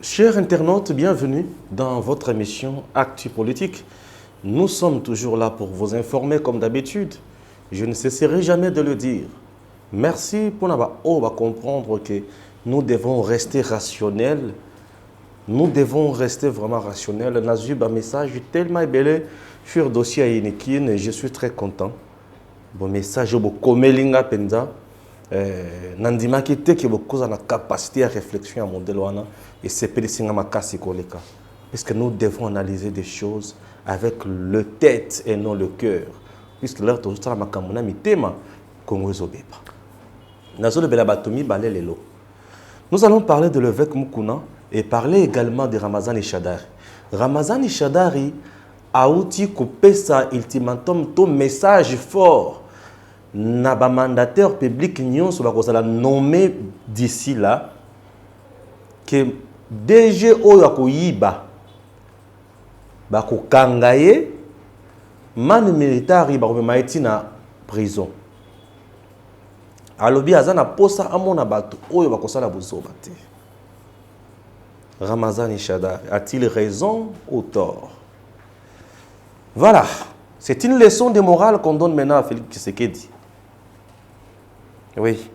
Chers internautes, bienvenue dans votre émission Actu Politique. Nous sommes toujours là pour vous informer comme d'habitude. Je ne cesserai jamais de le dire. Merci pour nous comprendre que nous devons rester rationnels. Nous devons rester vraiment rationnels. Nous avons eu un message tellement belé sur le dossier à Inikin et je suis très content. Bon message au Komelinga Penza. Nandima qui était qui a la capacité à réflexion à modèle et c'est pédicine ma casse koleka parce que nous devons analyser des choses avec le tête et non le cœur puisque là tout ça ma kamuna mi tema Congo zobeba nazo le bela batomi balé lelo. Nous allons parler de l'évêque Mukuna et parler également de Ramazan Ishadari. Ramazan Ishadari a outil kopesa ultimatum to message fort. Naba mandataire public nyonso sur la nommé d'ici là que DG oyo akoyiba bako kangaye man militari bako maiti na prison alobi azana posa amona bato oyo bako sala buzoba te. Ramazan Ishadari a-t-il raison ou tort? Voilà, c'est une leçon de morale qu'on donne maintenant à Félix Tshisekedi. Oui.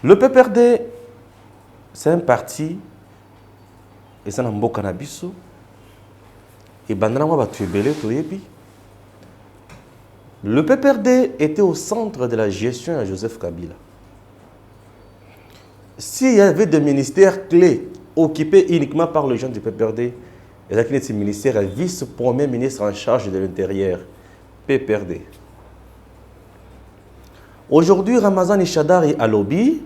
Le PPRD, c'est un parti, et c'est un bon cannabis. Et le PPRD était au centre de la gestion à Joseph Kabila. S'il y avait des ministères clés occupés uniquement par les gens du PPRD, et là, ce ministère est vice-premier ministre en charge de l'intérieur, PPRD. Aujourd'hui, Ramazan Ishadari a lobby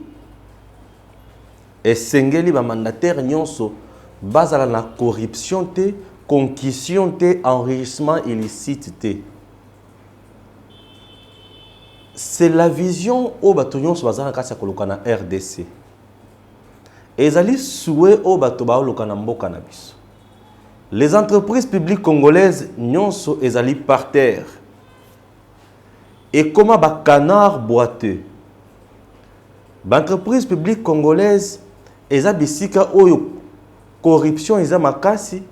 et Sengeli ba mandataire nyonso base à la corruption té, concussion té, enrichissement illicite té. C'est la vision au bato nyonso bazana kasi kolokana RDC. Ezali souhait au bato ba lokana mboka na biso. Les entreprises publiques congolaises nyonso ezali par terre. Et comment ba canard boiteux. L'entreprise publique congolaise eza bisika oyo corruption eza makasi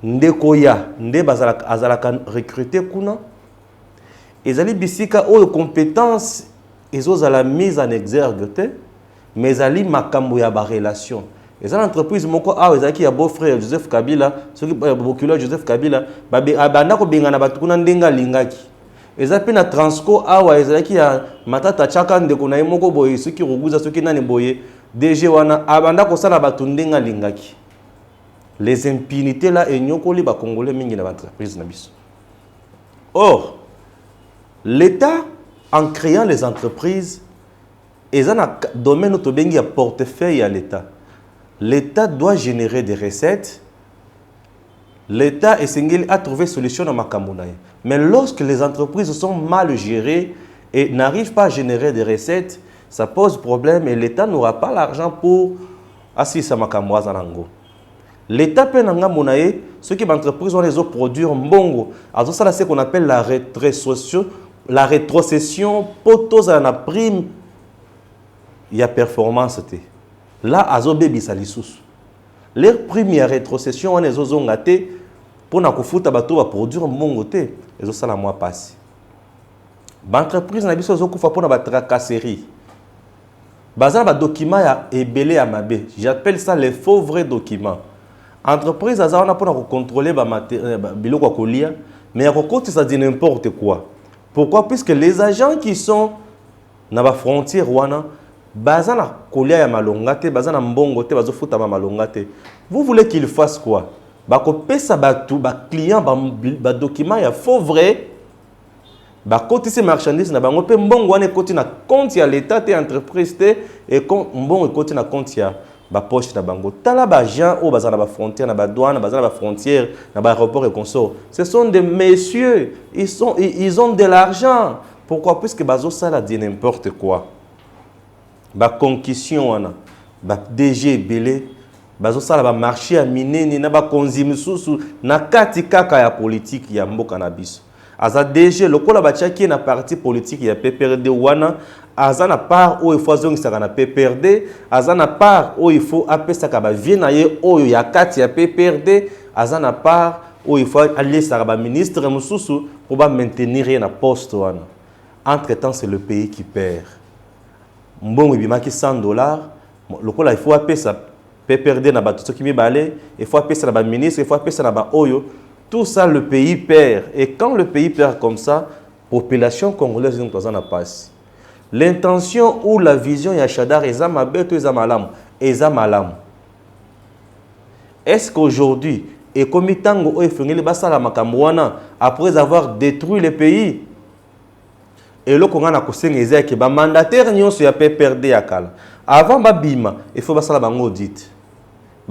ndekoya nde bazalaka azalaka recruter kuna ezali bisika oyo compétence ezozala mise en exergue te mais ezali makambo ya ba relation. Ezali entreprise moko awa ezalaki ya beau frère Joseph Kabila soki bokilo Joseph Kabila abanda ko bengana batu kuna ndenga lingaki. Ezapi na Transco awa ezalaki ya matata chaka ndeko na moko boye soki ruguza soki nani boye DG wana abanda kosala batu ndenga lingaki. Les impunités là enyokoli ba congolais mingi na entreprise na biso. Or l'État en créant les entreprises ezana domaine to bengi ya portefeuille à l'État. L'État doit générer des recettes. L'État a trouvé solution dans Makamunaye. Mais lorsque les entreprises sont mal gérées et n'arrivent pas à générer des recettes, ça pose problème et l'État n'aura pas l'argent pour assister à Makamouazanango. L'État peut n'anga munaye, ceux qui entreprises ont les autres produire mbongo. Alors ça c'est ce qu'on appelle la rétrocession potos à la prime. Il y a performance. Là azobe bisalisous. Les primes ya rétrocession on les ozongate pour na kofuta bato ba produire mbongo te ezo sala mois passé. Ba entreprise na biso zokufa pour na ba tracasserie. Bazana ba document ya ebele ya mabe. J'appelle ça les faux vrais documents. Entreprise azana pour na contrôler ba biloko kolia mais ya kokoti ça dit n'importe quoi. Pourquoi? Puisque les agents qui sont na ba frontière wana bazana kolia ya malongate bazana mbongo te bazofuta ba malongate. Vous voulez qu'il fasse quoi? Bako pesa batu ba client ba document ya faux vrai ba kotisi marchandise na bango pe mbongo wana ekoti na compte ya l'état te entreprise te et mbongo ekoti na compte ya ba poche na bango. Tala ba gens o bazana ba frontière na ba douane bazana ba frontière na ba aéroport et consort. Ce sont des messieurs, ils ont de l'argent. Pourquoi? Puisque bazo sala dit n'importe quoi. Ba concussion wana. ba DG belé bazo sala ba marché à minene na ba konzimi susu na kati kaka ya politique ya mboka na biso. Aza DG lokola ba tchaki na parti politique ya PPRD wana aza na part où il faut zongisaka na PPRD, aza na part où il faut apesaka ba vie na ye oyo ya kati ya PPRD, aza na part où il faut aller saka ba ministre mususu pour ba maintenir na poste wana. Entre-temps, c'est le pays qui perd. Mbongo bimaki $100, lokola il faut apesa PPRD na ba tout qui mi balé, il faut apesa na ba ministre, il faut apesa na ba oyo. Tout ça, le pays perd. Et quand le pays perd comme ça, la population congolaise n'a pas. L'intention ou la vision de Chadar est malam. Est-ce qu'aujourd'hui, et comme Tango après avoir détruit le pays, et là, on a que le mandataire n'a pas perdu. Avant Babima, il faut que on audit.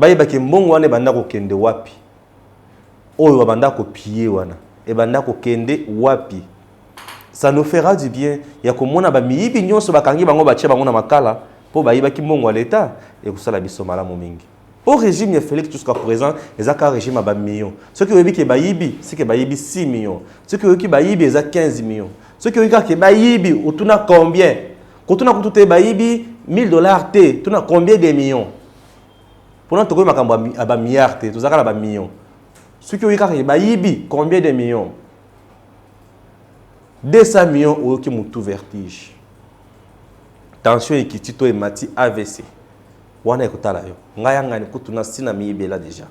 Il faut que on wapi. Oyo banda ko pied wana e banda ko kende wapi, ça nous fera du bien ya komona ba miyibi nyonso bakangi bango bache bango na makala po bayiba ki mbongo wa leta e kusala biso malamu mingi. Au régime ya Félix jusqu'à présent ezaka régime ba millions, ceux qui oyebi ke bayibi c'est que bayibi 6 millions, ceux qui oyebi bayibi eza 15 millions, ceux qui oyebi ke bayibi otuna combien kotuna kutute bayibi $1000 te tuna combien de millions pendant to ko makambo ba milliards te tozaka na ba millions. Ceux qui ont eu combien de millions? 200 millions ou qui ont tout vertige. Tension et qui tito et mati AVC. Wana ekotala yo. Ngaya ngani kutuna sina miyebela déjà.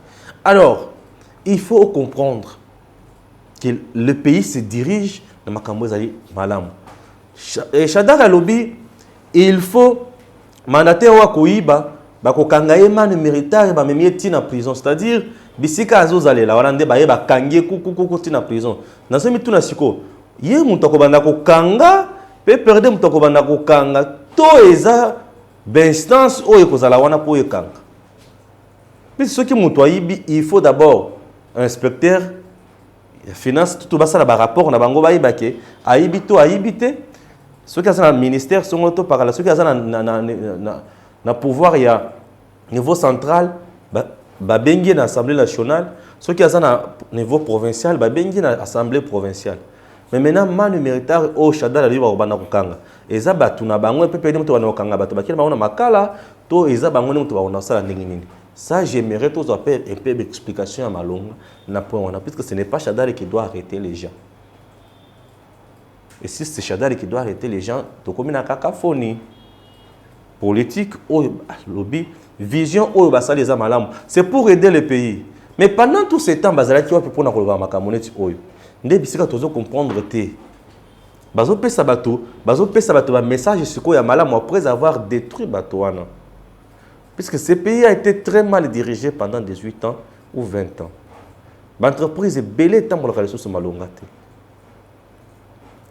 Alors, il faut comprendre que le pays se dirige dans makambo ezali malamu. Chadar alobi, il faut mandataire wa koyiba bakokanga ye manu militaire ba memie tina prison, c'est-à-dire bisika azozalela wana nde baye bakangie kuku tina prison. Na semi tuna siko ye mutu kobanda kokanga pe perdre mutu kobanda kokanga to eza d'instance oyo kozala wana po yekanga. Mais ce qui mutu ayibi, il faut d'abord un inspecteur ya finance tout basala ba rapport na bango bayibake ayibi to ayibite ceux qui sont dans le ministère sont auto par là, ceux qui sont na pouvoir il y a niveau central ba bengi na assemblée nationale, ceux qui sont na niveau provincial ba bengi na assemblée provinciale. Mais maintenant manu militaire au Chadar ali ba bana kokanga eza batu na bango pe pe mutu bana kokanga batu bakela bango na makala to eza bango mutu ba ona sala ndenge nini. Ça j'aimerais tous appeler un peu d'explication à Malonga na point on a, puisque ce n'est pas Chadar qui doit arrêter les gens. Et si c'est Chadar qui doit arrêter les gens, to comme na cacophonie politique ou lobby, vision ou basali za malamu, c'est pour aider le pays. Mais pendant tout ce temps bazala qui va pour na kolova makamoneti oyo. Nde bisika tozo comprendre te. Bazo pesa bato ba message siko ya malamu après avoir détruit bato wana. Puisque ce pays a été très mal dirigé pendant 18 ans ou 20 ans. L'entreprise est belée tant pour la ressource malongate.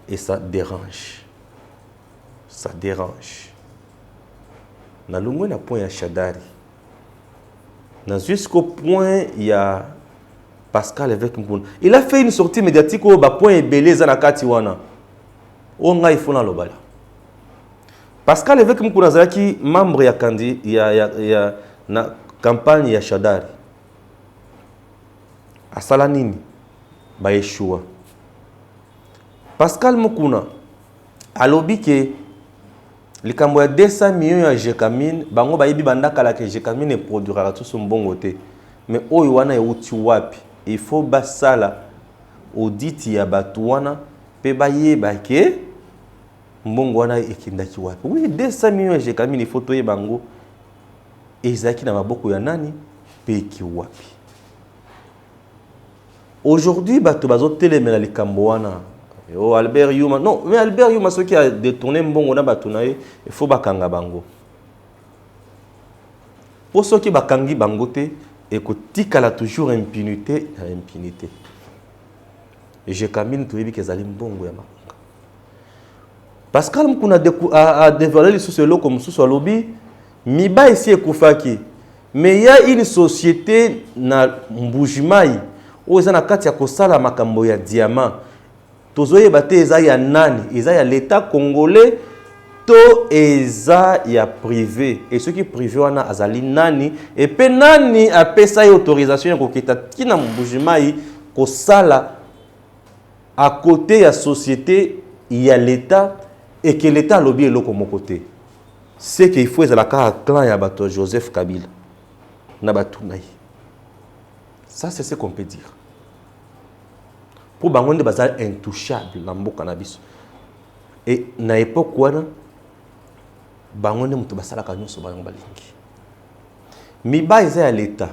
Et ça dérange. Ça dérange. Na lungu na point ya Chadari. Na jusqu'au point il y a Pascal avec Mbouna. Il a fait une sortie médiatique au bas point belé za na kati wana. O nga ifuna lobala. Pascal avec Mbouna qui membre ya kandi ya na campagne ya Chadari. Asala nini ba Yeshua. Pascal Mukuna alobi ke likambo ya 200 millions ya Jekamine bango bayibi bandaka la ke Jekamine produira tout son bon côté. Mais oyo wana euti wapi? Il faut basala audit ya batu wana pe bayeba ke mbongo wana ekindaki wapi. Oui, 200 millions ya Jekamine il faut toye bango ezaki na maboko ya nani pe ki wapi. Aujourd'hui batu bazo telemela likambo wana. Oh Albert Yuma, non, mais Albert Yuma, ce qui a détourné Mbongo na batunaye, il faut bakanga bango. Pour ceux qui bakangi bangote, écoute, la toujours impunité, impunité. Et je camine tout que zali Mbongo ya makanga. Pascal Mkuna a dévoilé les sociologues comme sous lobby, miba ici ekufaki. Mais il y a une société na Mbujimai où ils ont kati ya kosala makambo ya diamant. Tozoye bate eza ya nani, eza ya l'État congolais to eza ya privé et ceux qui privé wana azali nani et pe nani apesa autorisation ya kokita kina mbujimai kosala à côté ya société il y a l'état et que l'état lobby est l'autre côté c'est qu'il faut ezala ka clan ya bato Joseph Kabila na batunaï ça c'est ce qu'on peut dire pour bangonde bazal intouchable na mboka na biso et na époque wana bangonde mutu basalaka nyonso bango balingi miba eza ya l'état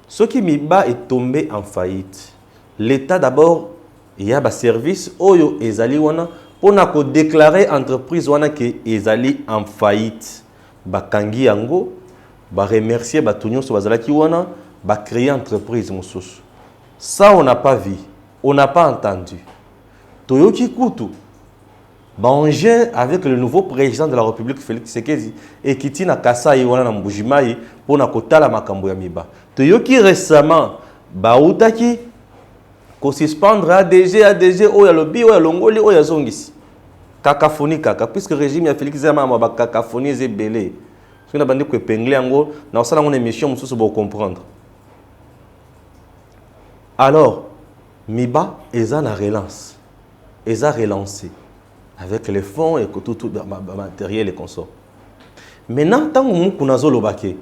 ce qui miba est tombé en faillite l'état d'abord il y a ba service oyo ezali wana pona ko déclarer entreprise wana que ezali en faillite bakangi yango ba remercier batu nyonso bazalaki wana ba créer entreprise mosusu ça on n'a pas vu on n'a pas entendu toyoki kutu Bangé avec le nouveau président de la République Félix Tshisekedi et qui na Kasai wana na Mbujimai pour na kotala makambo ya miba. Toyoki récemment bautaki ko suspendre ADG o ya lobi o ya longoli o ya zongisi. Cacophonie kaka puisque régime ya Félix Zama ba cacophonie est belé. Ce na bandi ko épingler yango na osala mon émission mususu bo comprendre. Alors miba eza na relance. Eza relancé. Avec les fonds et tout matériel et consorts. Maintenant, tant que nous avons l'obake,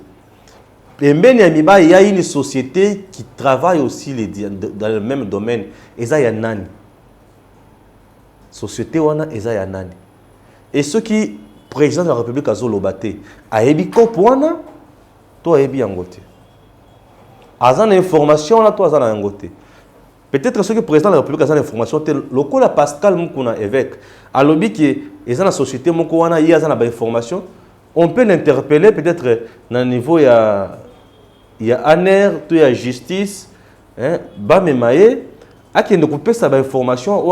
il y a une société qui travaille aussi dans le même domaine. Et ça, il y a nani. Société wana eza ya nani. Et ceux qui président de la République a zolobate, a ebi kopwana, toi ebi yangote. Azan information là, toi azan yangote. Peut-être ceux qui président de la République ont l'information, le cas Pascal Moukouna évêque, à l'objet qui est dans la société Moukouna, il y a des informations, on peut l'interpeller peut-être dans le niveau il y a ANER, il y a justice, Bamemaye, à qui ne coupe sa information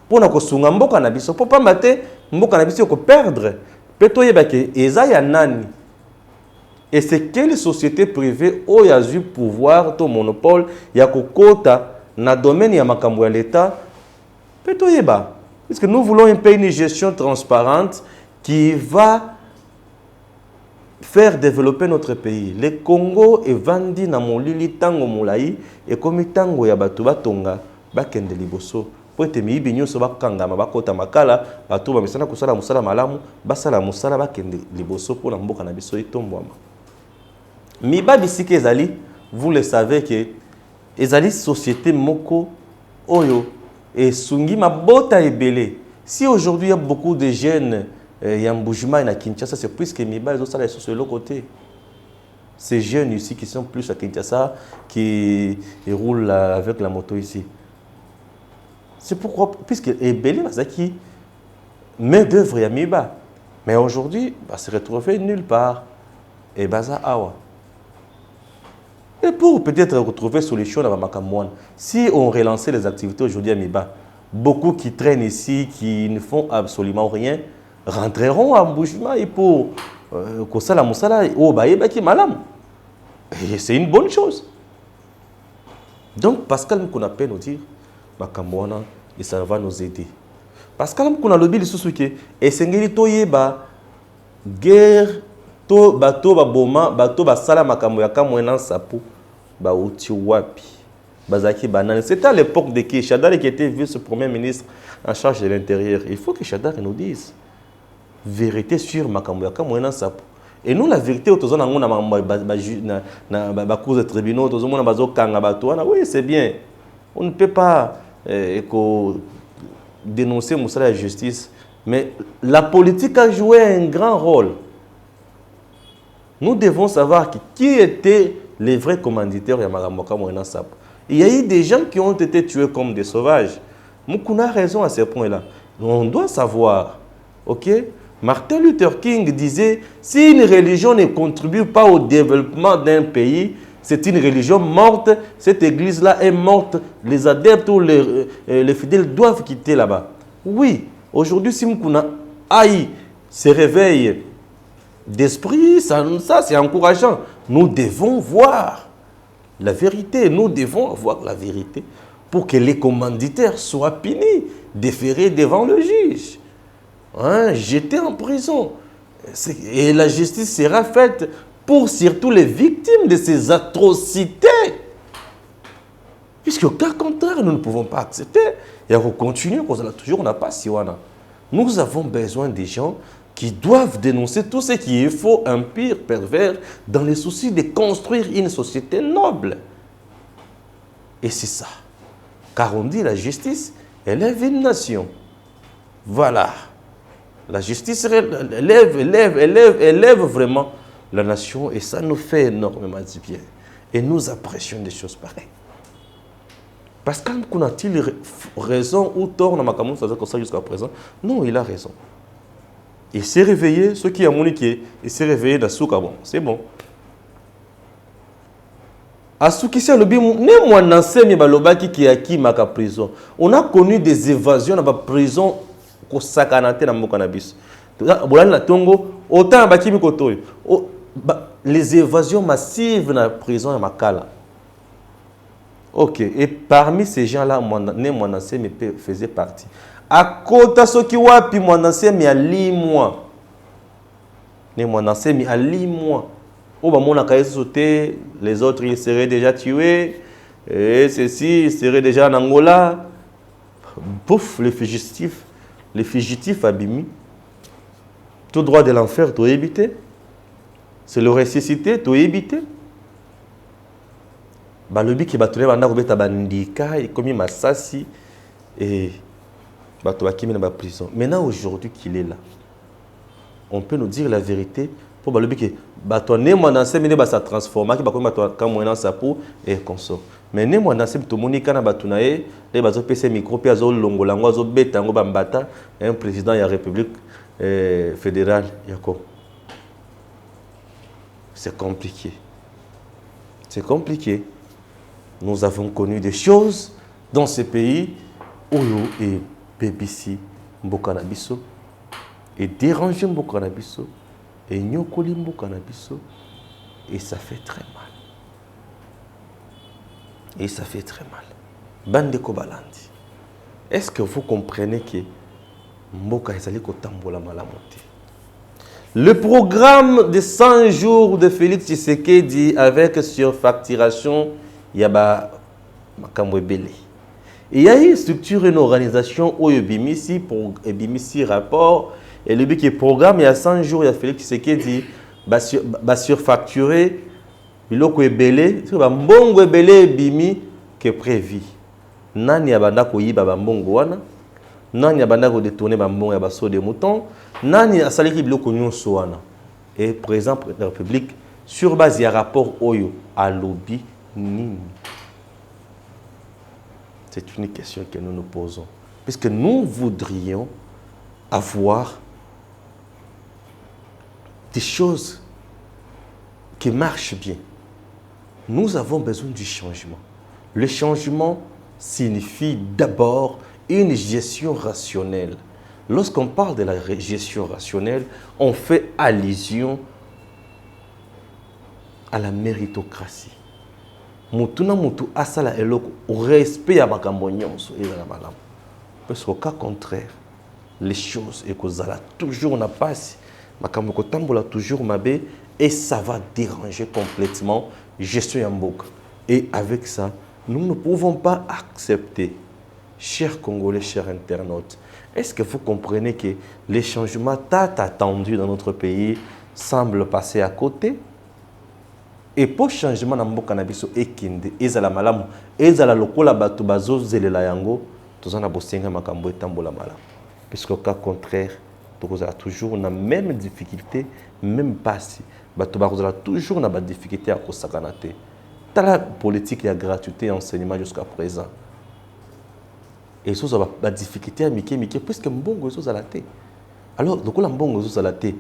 pour ne pas mboka na biso, pour pas mater mboka na biso ko perdre. Peut-être que eza ya nani. Et c'est quelle société privée où il y a eu pouvoir, ton monopole, il y a kokota dans le domaine de l'État, puisque nous voulons un pays, une gestion transparente qui va faire développer notre pays. Le Congo est vendu dans mon lili tango moulaï et comme tango ya batu batonga bakende liboso. Pour être mis binyo so bakanga mabakota makala batu ba misana kusala musala malamu basala musala bakende liboso pour na mboka na biso itombwama. Miba bisike ezali, vous le savez que ezali société moko oyo et sungi mabota ebele. Si aujourd'hui il y a beaucoup de jeunes Yambujima et na Kinshasa, c'est plus que Miba les autres sont sur l'autre côté. Ces jeunes ici qui sont plus à Kinshasa, qui roulent avec la moto ici. C'est pourquoi, puisque ebele bazaki main d'œuvre ya Miba. Mais aujourd'hui, va se retrouver nulle part. Et baza awa. Et pour peut-être retrouver solution dans Makamouane, si on relançait les activités aujourd'hui à Miba, beaucoup qui traînent ici, qui ne font absolument rien, rentreront à Mbujima et pour Kosala Moussala ou Baïbaki Malam. Et c'est une bonne chose. Donc Pascal Moukounapé nous dire, Makamouana, et ça va nous aider. Pascal Moukounalobi, les sous-souké, et Sengeli Toyeba, guerre, to bato ba boma bato ba sala makambo ya kamwena sapo ba uti wapi bazaki banane. C'était à l'époque de qui Chadar qui était vice-premier ministre en charge de l'intérieur. Il faut que Chadar nous dise vérité sur makambo ya kamwena sapo. Et nous la vérité autour na ngona ba cours de tribunaux autour na bazo kanga bato wana. Oui, c'est bien. On ne peut pas dénoncer Moussala la justice, mais la politique a joué un grand rôle. Nous devons savoir qui étaient les vrais commanditaires de Magamoka Moena Sap. Il y a eu des gens qui ont été tués comme des sauvages. Moukouna a raison à ce point-là. On doit savoir. Ok? Martin Luther King disait, si une religion ne contribue pas au développement d'un pays, c'est une religion morte. Cette église-là est morte. Les adeptes ou les fidèles doivent quitter là-bas. Oui, aujourd'hui, si Moukouna aïe se réveille d'esprit, ça c'est encourageant. Nous devons voir la vérité. Nous devons voir la vérité pour que les commanditaires soient punis, déférés devant le juge. hein, jetés en prison. Et la justice sera faite pour surtout les victimes de ces atrocités. Puisque au cas contraire, nous ne pouvons pas accepter. Et on continue, toujours on n'a pas Siwana. Nous avons besoin des gens qui doivent dénoncer tout ce qui est faux, impur, pervers, dans le souci de construire une société noble. Et c'est ça. Car on dit la justice élève une nation. Voilà. La justice élève vraiment la nation et ça nous fait énormément du bien. Et nous apprécions des choses pareilles. Pascal a-t-il raison ou tort dans ma camoufle jusqu'à présent? Non, il a raison. Il s'est réveillé, ce qui a moniqué, il s'est réveillé dans Souka. Bon, c'est bon. À Soukissi, qui a qui maka prison. On a connu des évasions dans la prison ko sakanate na mboka na biso. Bolani na tongo autant ba kimi kotoyo. Les évasions massives dans la prison ya Makala. OK, et parmi ces gens-là, Mwanasemi faisait partie. À côté soki wapi Mwanasemi a 8 mois. Mwanasemi a 8 mois. Les autres ils seraient déjà tués. Et ceci serait déjà en Angola. Pouf, les fugitifs abîmés. Tout droit de l'enfer, tout évité. C'est le ressuscité, tout évité. Balobi qui battu banda kobeta bandika et comme Massassi et bato bakimi na prison. Maintenant aujourd'hui qu'il est là, on peut nous dire la vérité pour balobi que bato ne mwananse mine ba sa transforma qui ba comme bato quand moyen sa peau et consort. Mais ne mwananse to monika na bato na e les bazo pc micro pe azo longola ngo azo beta ngo bambata un président de la République fédérale yako. C'est compliqué. C'est compliqué. Nous avons connu des choses dans ce pays, Oyo et BBC Mbokanabiso, et dérangé Mbokanabiso, et Nyokoli Mbokanabiso, et ça fait très mal. Et ça fait très mal. Bande Kobalandi, est-ce que vous comprenez que Mboka Ezali Kotambola Malamote? Le programme de 100 jours de Félix Tshisekedi avec surfacturation, il y a Makambo Ebele. Il y a une structure, une organisation où il y a rapport et le but qui est programme il y a 100 jours il y a Félix Tshisekedi surfacturé biloko ebele sur ba mbongo ebele bimi que prévu. Nani abanda ko yiba ba mbongo wana? Nani abanda ko détourner ba mbongo ya ba so de mouton? Nani asaleki biloko nyonso wana? Et par exemple la République sur base ya rapport oyo à lobby. C'est une question que nous nous posons. Puisque nous voudrions avoir des choses qui marchent bien. Nous avons besoin du changement. Le changement signifie d'abord une gestion rationnelle. Lorsqu'on parle de la gestion rationnelle, on fait allusion à la méritocratie. Mutuna mutu asala eloko au respect ya makambo nyonso ezala malamu. Parce qu'au cas contraire, les choses et kozala toujours na passe, makambo kotambola toujours mabe et ça va déranger complètement gestion ya mboka. Et avec ça, nous ne pouvons pas accepter, chers Congolais, chers internautes, est-ce que vous comprenez que les changements tant attendus dans notre pays semblent passer à côté? Et pour changement dans mboka na biso ekinde ezala malamu ezala lokola bato bazo zelela yango tozana bosenga makambo etambola malamu parce qu'au cas contraire tokozala toujours na même difficulté même passe bato bakozala toujours na ba difficulté à kosakana te tala politique ya gratuité enseignement jusqu'à présent et ça ba difficulté à mike puisque mbongo zo zala te alors lokola mbongo zo zala te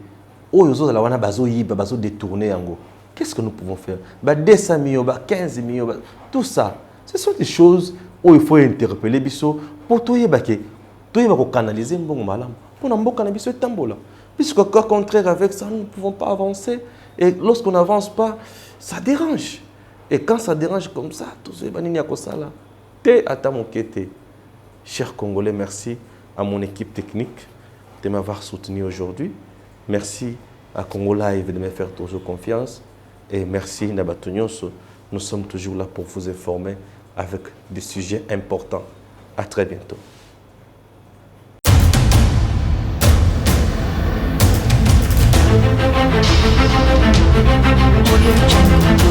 oyo zo zala wana bazo yiba bazo détourner yango. Qu'est-ce que nous pouvons faire? 200 millions, 15 millions, tout ça. Ce sont des choses où il faut interpeller biso pour tout canaliser mbongo malam. Pour n'amboka na biso tambola. Puisqu'au cas contraire avec ça, nous ne pouvons pas avancer. Et lorsqu'on n'avance pas, ça dérange. Et quand ça dérange comme ça, tout ce banini akosala. Te atamokete. Chers Congolais, merci à mon équipe technique. de m'avoir soutenu aujourd'hui. Merci à Congo Live de me faire toujours confiance. Et merci Nabato Nyonso. Nous sommes toujours là pour vous informer avec des sujets importants. À très bientôt. Audio Jungle.